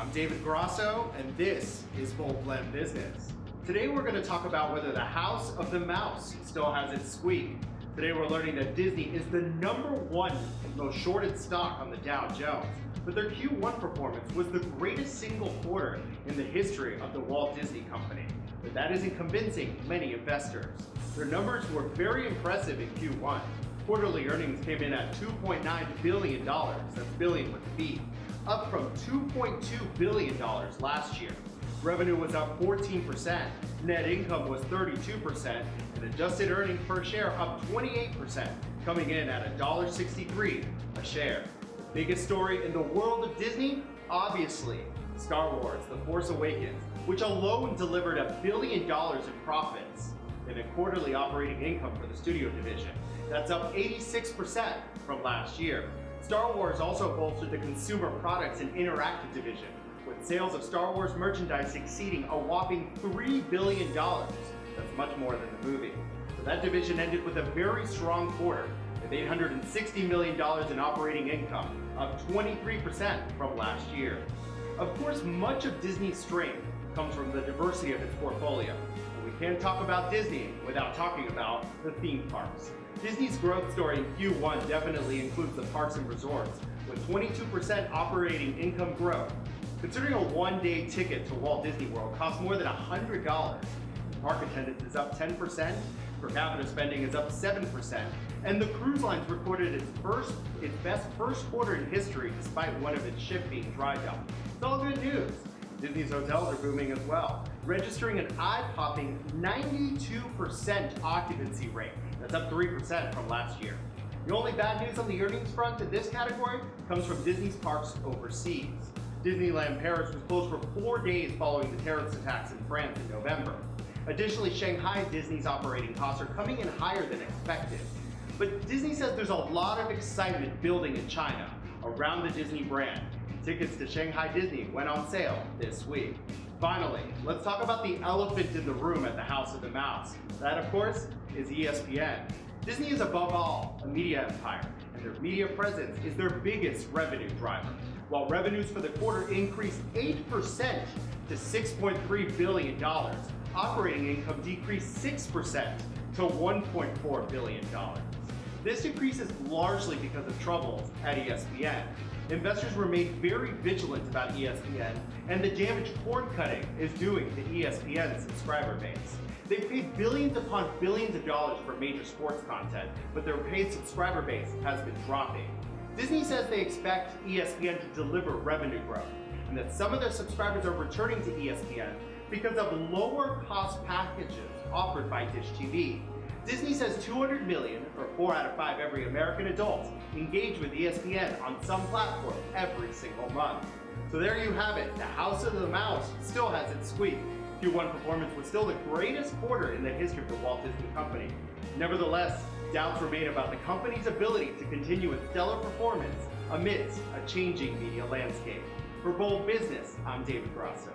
I'm David Grasso, and this is Full Blend Business. Today we're going to talk about whether the House of the Mouse still has its squeak. Today we're learning that Disney is the #1 most shorted stock on the Dow Jones, but their Q1 performance was the greatest single quarter in the history of the Walt Disney Company. But that isn't convincing many investors. Their numbers were very impressive in Q1. Quarterly earnings came in at $2.9 billion, that's billion with a B, up from $2.2 billion last year. Revenue was up 14%, net income was 32%, and adjusted earnings per share up 28%, coming in at $1.63 a share. The biggest story in the world of Disney? Obviously, Star Wars: The Force Awakens, which alone delivered $1 billion in profits and a quarterly operating income for the studio division. That's up 86% from last year. Star Wars also bolstered the consumer products and interactive division, with sales of Star Wars merchandise exceeding a whopping $3 billion. That's much more than the movie. So that division ended with a very strong quarter, with $860 million in operating income, up 23% from last year. Of course, much of Disney's strength comes from the diversity of its portfolio. And we can't talk about Disney without talking about the theme parks. Disney's growth story in Q1 definitely includes the parks and resorts, with 22% operating income growth. Considering a one-day ticket to Walt Disney World costs more than $100, park attendance is up 10%, per capita spending is up 7%, and the cruise lines recorded its best first quarter in history despite one of its ships being dry docked. It's all good news. Disney's hotels are booming as well, registering an eye-popping 92% occupancy rate. That's up 3% from last year. The only bad news on the earnings front in this category comes from Disney's parks overseas. Disneyland Paris was closed for 4 days following the terrorist attacks in France in November. Additionally, Shanghai Disney's operating costs are coming in higher than expected. But Disney says there's a lot of excitement building in China around the Disney brand. Tickets to Shanghai Disney went on sale this week. Finally, let's talk about the elephant in the room at the House of the Mouse. That, of course, is ESPN. Disney is above all a media empire, and their media presence is their biggest revenue driver. While revenues for the quarter increased 8% to $6.3 billion, operating income decreased 6% to $1.4 billion. This decrease is largely because of troubles at ESPN. Investors remain very vigilant about ESPN, and the damage cord cutting is doing to ESPN's subscriber base. They've paid billions upon billions of dollars for major sports content, but their paid subscriber base has been dropping. Disney says they expect ESPN to deliver revenue growth, and that some of their subscribers are returning to ESPN because of lower cost packages offered by Dish TV. Disney says 200 million, or 4 out of 5 every American adults, engage with ESPN on some platform every single month. So there you have it, the House of the Mouse still has its squeak. Q1 performance was still the greatest quarter in the history of the Walt Disney Company. Nevertheless, doubts remain about the company's ability to continue its stellar performance amidst a changing media landscape. For Bold Business, I'm David Grasso.